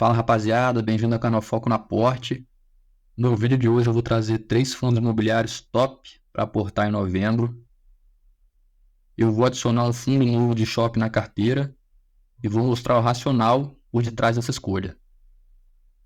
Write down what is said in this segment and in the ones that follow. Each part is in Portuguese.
Fala rapaziada, bem-vindo ao canal Foco na Aporte. No vídeo de hoje eu vou trazer 3 fundos imobiliários top para aportar em novembro. Eu vou adicionar um fundo novo de shopping na carteira e vou mostrar o racional por detrás dessa escolha.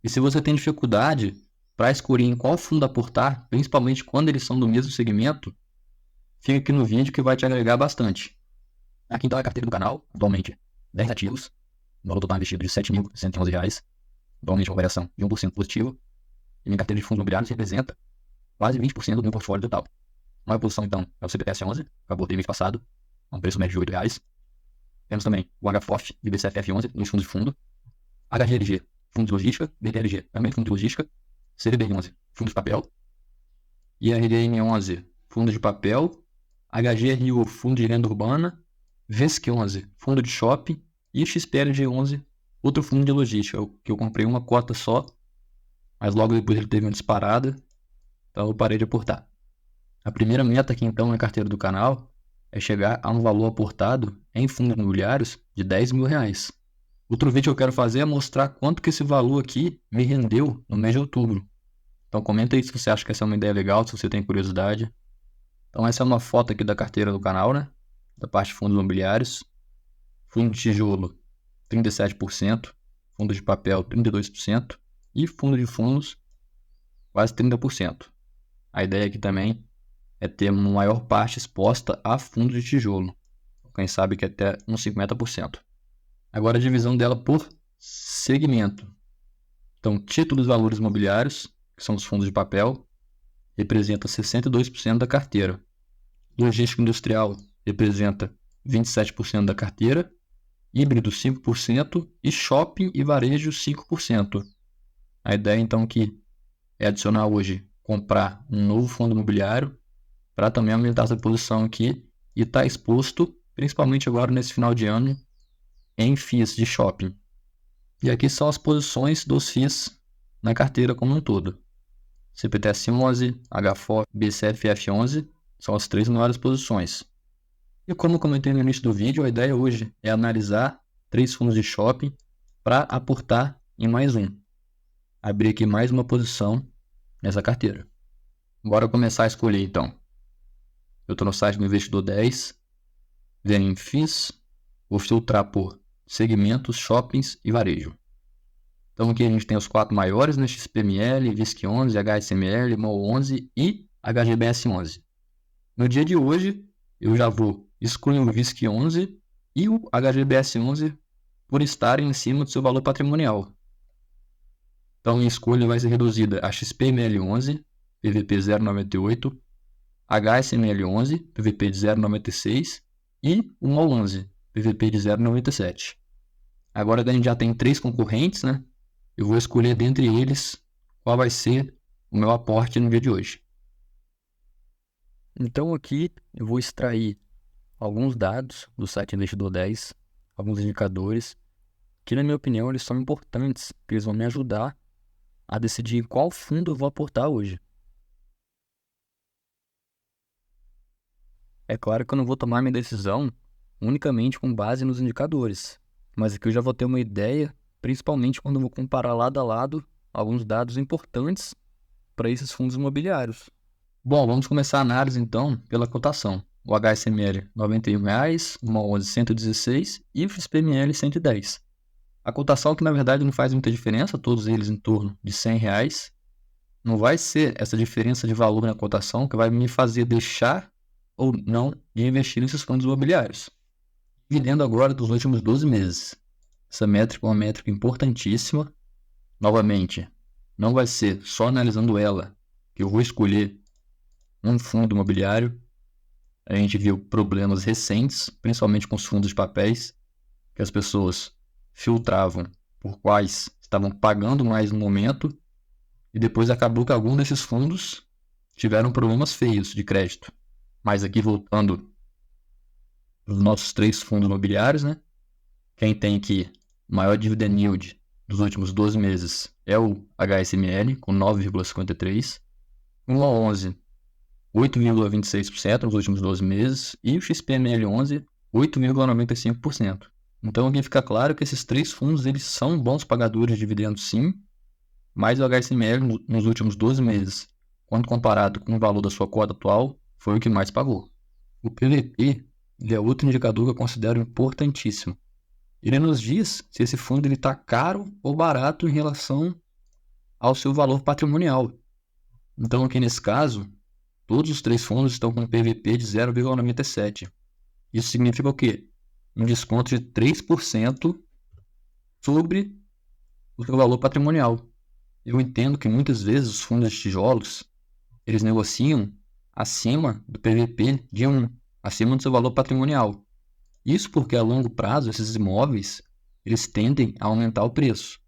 E se você tem dificuldade para escolher em qual fundo aportar, principalmente quando eles são do mesmo segmento, fica aqui no vídeo que vai te agregar bastante. Aqui então é a carteira do canal, atualmente 10 ativos, o valor total investido de R$ 7.111, atualmente uma variação de 1% positivo, e minha carteira de fundos imobiliários representa quase 20% do meu portfólio total. Uma posição então é o CPPS11, que eu abordei mês passado, a um preço médio de R$ 8. Temos também o HFOF e BCFF11 nos fundos de fundo, HGLG, fundo de logística, BTLG, também fundo de logística, CDB11, fundo de papel, IRDM11, fundo de papel, HGRU, fundo de renda urbana, VESC11, fundo de shopping e XPLG11, outro fundo de logística, que eu comprei uma cota só, mas logo depois ele teve uma disparada, então eu parei de aportar. A primeira meta aqui então na carteira do canal é chegar a um valor aportado em fundos imobiliários de R$ 10.000. Outro vídeo que eu quero fazer é mostrar quanto que esse valor aqui me rendeu no mês de outubro. Então comenta aí se você acha que essa é uma ideia legal, se você tem curiosidade. Então essa é uma foto aqui da carteira do canal, né? Da parte de fundos imobiliários. Fundo de tijolo, 37%. Fundo de papel, 32%. E fundo de fundos, quase 30%. A ideia aqui também é ter uma maior parte exposta a fundo de tijolo. Quem sabe que até uns 50%. Agora a divisão dela por segmento. Então, títulos e valores imobiliários, que são os fundos de papel, representa 62% da carteira. Logística industrial representa 27% da carteira. Híbrido 5% e shopping e varejo 5%. A ideia então que é adicionar hoje, comprar um novo fundo imobiliário para também aumentar essa posição aqui e estar exposto, principalmente agora nesse final de ano, em FIIs de shopping. E aqui são as posições dos FIIs na carteira como um todo. CPTS11, HFOF, BCFF11 são as 3 maiores posições. E como eu comentei no início do vídeo, a ideia hoje é analisar 3 fundos de shopping para aportar em mais um. Abrir aqui mais uma posição nessa carteira. Bora começar a escolher então. Eu estou no site do Investidor 10, venho em FIIs, vou filtrar por segmentos, shoppings e varejo. Então aqui a gente tem os 4 maiores, né? XPML, VISC11, HSML, MOL11 e HGBS11. No dia de hoje, eu já vou excluir o VISC11 e o HGBS11 por estarem em cima do seu valor patrimonial. Então minha escolha vai ser reduzida a XPML11, PVP 0,98, HSML11, PVP de 0,96 e o MOL11, PVP de 0,97. Agora a gente já tem 3 concorrentes, né? Eu vou escolher dentre eles qual vai ser o meu aporte no dia de hoje. Então aqui eu vou extrair alguns dados do site Investidor 10, alguns indicadores, que na minha opinião eles são importantes, porque eles vão me ajudar a decidir em qual fundo eu vou aportar hoje. É claro que eu não vou tomar minha decisão unicamente com base nos indicadores, mas aqui eu já vou ter uma ideia, principalmente quando eu vou comparar lado a lado alguns dados importantes para esses fundos imobiliários. Bom, vamos começar a análise então pela cotação. O HSML R$ 91, o MOL11 116 e o XPML 110. A cotação que na verdade não faz muita diferença, todos eles em torno de R$ 100. Não vai ser essa diferença de valor na cotação que vai me fazer deixar ou não de investir nesses fundos imobiliários. Dividendo agora dos últimos 12 meses. Essa métrica é uma métrica importantíssima. Novamente, não vai ser só analisando ela que eu vou escolher um fundo imobiliário. A gente viu problemas recentes, principalmente com os fundos de papéis, que as pessoas filtravam por quais estavam pagando mais no momento e depois acabou que algum desses fundos tiveram problemas feios de crédito. Mas aqui voltando para os nossos 3 fundos imobiliários, né? Quem tem aqui maior dividend yield dos últimos 12 meses é o HSML, com 9,53%. O MOL11, 8,26% nos últimos 12 meses. E o XPML11, 8,95%. Então aqui fica claro que esses 3 fundos eles são bons pagadores de dividendos sim, mas o HSML nos últimos 12 meses, quando comparado com o valor da sua cota atual, foi o que mais pagou. O PVP ele é outro indicador que eu considero importantíssimo. Ele nos diz se esse fundo está caro ou barato em relação ao seu valor patrimonial. Então aqui nesse caso, todos os 3 fundos estão com um PVP de 0,97. Isso significa o quê? Um desconto de 3% sobre o seu valor patrimonial. Eu entendo que muitas vezes os fundos de tijolos, eles negociam acima do PVP de 1, acima do seu valor patrimonial. Isso porque a longo prazo esses imóveis, eles tendem a aumentar o preço.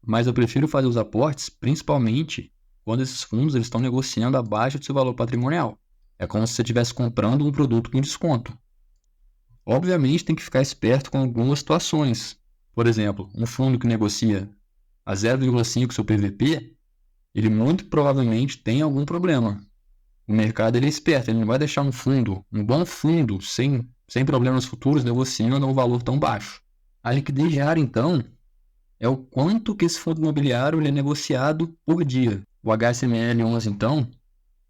Mas eu prefiro fazer os aportes principalmente quando esses fundos eles estão negociando abaixo do seu valor patrimonial. É como se você estivesse comprando um produto com desconto. Obviamente tem que ficar esperto com algumas situações. Por exemplo, um fundo que negocia a 0,5 seu PVP, ele muito provavelmente tem algum problema. O mercado ele é esperto, ele não vai deixar um bom fundo, sem problemas futuros, negociando a um valor tão baixo. A liquidez diária, então, é o quanto que esse fundo imobiliário ele é negociado por dia. O HSML11, então,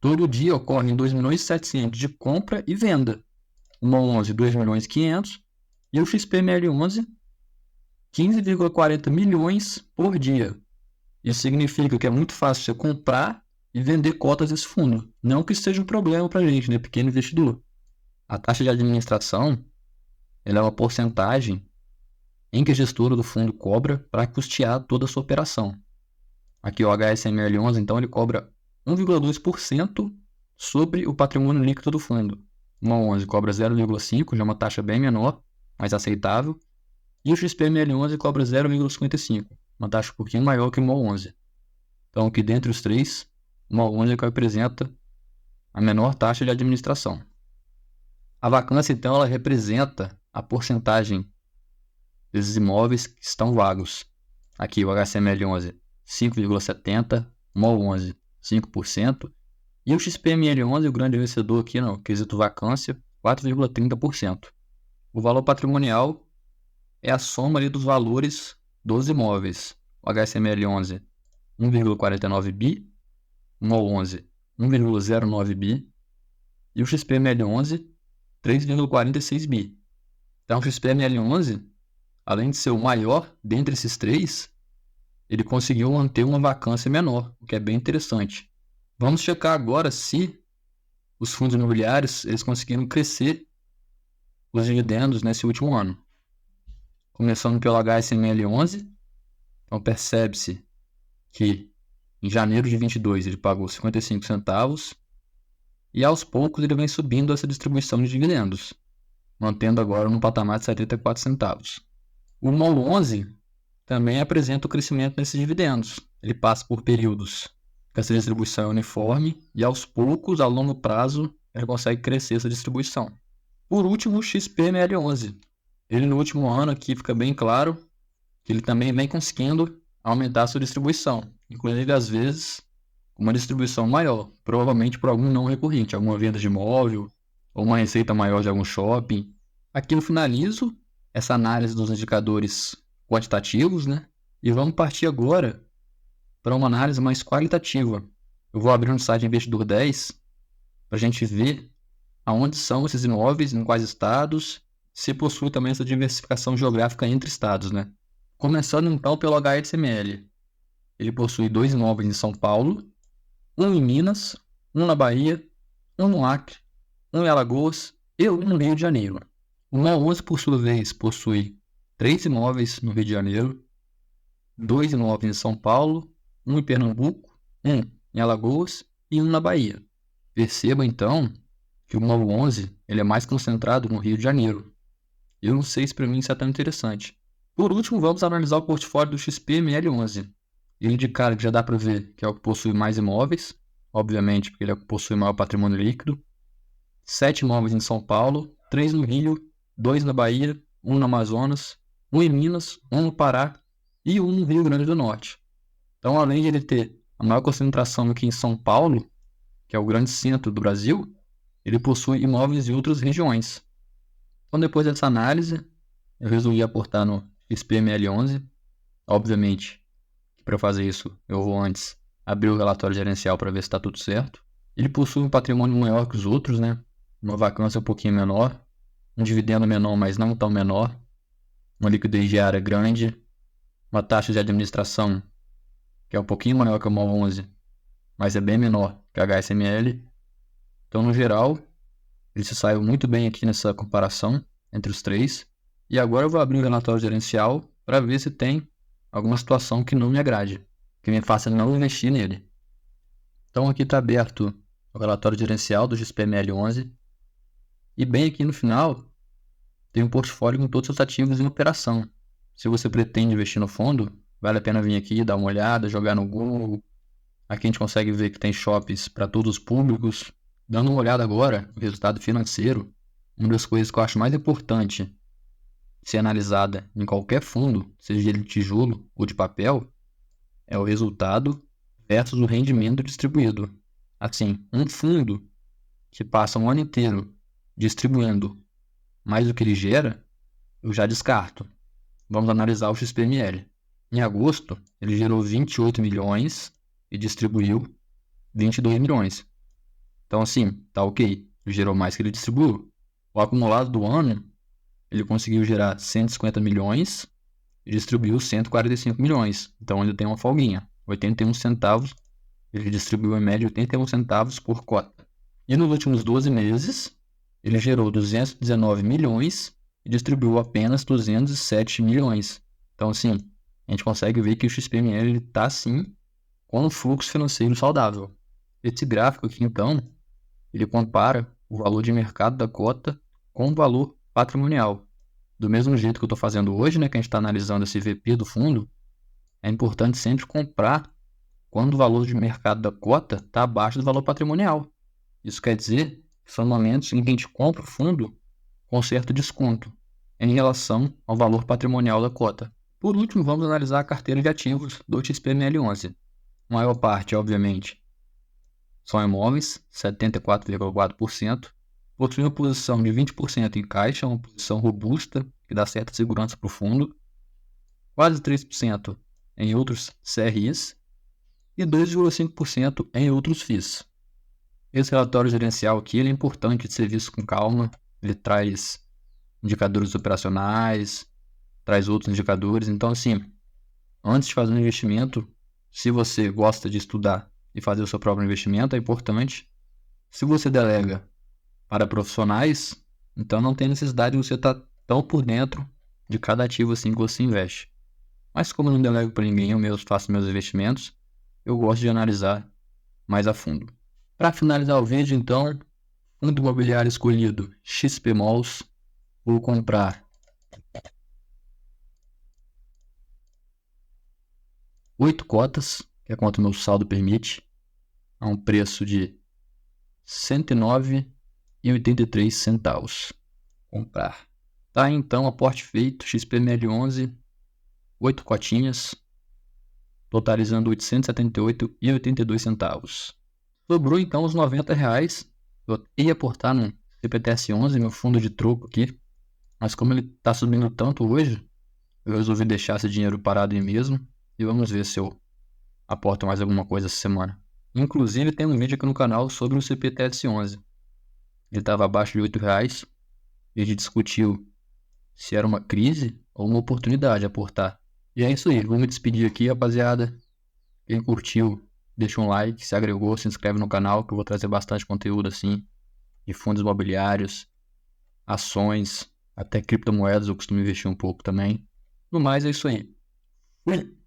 todo dia ocorrem 2.700.000 de compra e venda. O MOL11, 2.500.000 e o XPML11, 15,40 milhões por dia. Isso significa que é muito fácil você comprar e vender cotas desse fundo. Não que isso seja um problema para a gente, né, pequeno investidor. A taxa de administração ela é uma porcentagem em que a gestora do fundo cobra para custear toda a sua operação. Aqui o HSML11, então, ele cobra 1,2% sobre o patrimônio líquido do fundo. O MOL11 cobra 0,5%, já é uma taxa bem menor, mais aceitável. E o XPML11 cobra 0,55%, uma taxa um pouquinho maior que o MOL11. Então, aqui dentre os 3, o MOL11 é que representa a menor taxa de administração. A vacância, então, ela representa a porcentagem desses imóveis que estão vagos. Aqui o HSML11, 5,70%, MOL11, 5%, e o XPML11, o grande vencedor aqui no quesito vacância, 4,30%. O valor patrimonial é a soma ali dos valores dos imóveis. O HSML11, 1,49 bi, o MOL11, 1,09 bi, e o XPML11, 3,46 bi. Então o XPML11, além de ser o maior dentre esses 3, ele conseguiu manter uma vacância menor, o que é bem interessante. Vamos checar agora se os fundos imobiliários eles conseguiram crescer os dividendos nesse último ano. Começando pelo HSML11, então percebe-se que em janeiro de 22 ele pagou 55 centavos e aos poucos ele vem subindo essa distribuição de dividendos, mantendo agora no patamar de 74 centavos. O MOL11 também apresenta o crescimento nesses dividendos. Ele passa por períodos que essa distribuição é uniforme e aos poucos, a longo prazo, ele consegue crescer essa distribuição. Por último, o XPML11. Ele no último ano aqui fica bem claro que ele também vem conseguindo aumentar a sua distribuição, inclusive às vezes com uma distribuição maior, provavelmente por algum não recorrente, alguma venda de imóvel ou uma receita maior de algum shopping. Aqui eu finalizo essa análise dos indicadores quantitativos, né? E vamos partir agora para uma análise mais qualitativa. Eu vou abrir no site Investidor 10 para a gente ver aonde são esses imóveis, em quais estados, se possui também essa diversificação geográfica entre estados, né? Começando então pelo HSML. Ele possui 2 imóveis em São Paulo, um em Minas, um na Bahia, um no Acre, um em Alagoas e um no Rio de Janeiro. O MOL11, por sua vez, possui 3 imóveis no Rio de Janeiro, 2 imóveis em São Paulo, um em Pernambuco, um em Alagoas e um na Bahia. Perceba então que o MOL11 ele é mais concentrado no Rio de Janeiro. Eu não sei se para mim isso é tão interessante. Por último, vamos analisar o portfólio do XPML11. Ele de cara já dá para ver que é o que possui mais imóveis, obviamente porque ele é o que possui maior patrimônio líquido. 7 imóveis em São Paulo, 3 no Rio, 2 na Bahia, 1 no Amazonas, 1 em Minas, 1 no Pará e 1 no Rio Grande do Norte. Então, além de ele ter a maior concentração aqui em São Paulo, que é o grande centro do Brasil, ele possui imóveis em outras regiões. Então, depois dessa análise, eu resolvi aportar no XPML11. Obviamente, para fazer isso, eu vou antes abrir o relatório gerencial para ver se está tudo certo. Ele possui um patrimônio maior que os outros, né? Uma vacância um pouquinho menor, um dividendo menor, mas não tão menor, uma liquidez diária grande, uma taxa de administração que é um pouquinho maior que o MOL11, mas é bem menor que a HSML. Então, no geral, ele se saiu muito bem aqui nessa comparação entre os três. E agora eu vou abrir o relatório gerencial para ver se tem alguma situação que não me agrade, que me faça não investir nele. Então aqui está aberto o relatório gerencial do XPML11. E bem aqui no final tem um portfólio com todos os ativos em operação. Se você pretende investir no fundo, vale a pena vir aqui, dar uma olhada, jogar no Google. Aqui a gente consegue ver que tem shoppings para todos os públicos. Dando uma olhada agora, o resultado financeiro, uma das coisas que eu acho mais importante ser analisada em qualquer fundo, seja ele de tijolo ou de papel, é o resultado versus o rendimento distribuído. Assim, um fundo que passa um ano inteiro distribuindo mais do que ele gera, eu já descarto. Vamos analisar o XPML. Em agosto, ele gerou 28 milhões e distribuiu 22 milhões. Então, assim, tá ok. Ele gerou mais que ele distribuiu. O acumulado do ano, ele conseguiu gerar 150 milhões e distribuiu 145 milhões. Então, ainda tem uma folguinha. 81 centavos. Ele distribuiu em média 81 centavos por cota. E nos últimos 12 meses, ele gerou 219 milhões e distribuiu apenas 207 milhões. Então, assim, a gente consegue ver que o XPML está, sim, com um fluxo financeiro saudável. Esse gráfico aqui, então, ele compara o valor de mercado da cota com o valor patrimonial. Do mesmo jeito que eu estou fazendo hoje, né, que a gente está analisando esse VP do fundo, é importante sempre comprar quando o valor de mercado da cota está abaixo do valor patrimonial. Isso quer dizer que são momentos em que a gente compra o fundo com certo desconto em relação ao valor patrimonial da cota. Por último, vamos analisar a carteira de ativos do XPML11. A maior parte, obviamente, são imóveis, 74,4%. Possui uma posição de 20% em caixa, uma posição robusta, que dá certa segurança para o fundo. Quase 3% em outros CRIs e 2,5% em outros FIIs. Esse relatório gerencial aqui ele é importante de ser visto com calma. Ele traz indicadores operacionais, traz outros indicadores. Então, assim, antes de fazer um investimento, se você gosta de estudar e fazer o seu próprio investimento, é importante. Se você delega para profissionais, então não tem necessidade de você estar tão por dentro de cada ativo assim que você investe. Mas como eu não delego para ninguém, eu mesmo faço meus investimentos, eu gosto de analisar mais a fundo. Para finalizar o vídeo, então, fundo imobiliário escolhido XP Malls, vou comprar 8 cotas, que é quanto o meu saldo permite, a um preço de R$ 109,83. Comprar. Tá, então, aporte feito, XPML11, 8 cotinhas, totalizando R$ 878,82. Sobrou então os R$90. Eu ia aportar no CPTS11, meu fundo de troco aqui, mas como ele está subindo tanto hoje, eu resolvi deixar esse dinheiro parado aí mesmo e vamos ver se eu aporto mais alguma coisa essa semana. Inclusive tem um vídeo aqui no canal sobre o CPTS11. Ele estava abaixo de R$8 e a gente discutiu se era uma crise ou uma oportunidade aportar. E é isso aí, vou me despedir aqui, rapaziada. Quem curtiu, deixa um like, se agregou, se inscreve no canal que eu vou trazer bastante conteúdo assim, de fundos imobiliários, ações, até criptomoedas eu costumo investir um pouco também. No mais é isso aí. Fui!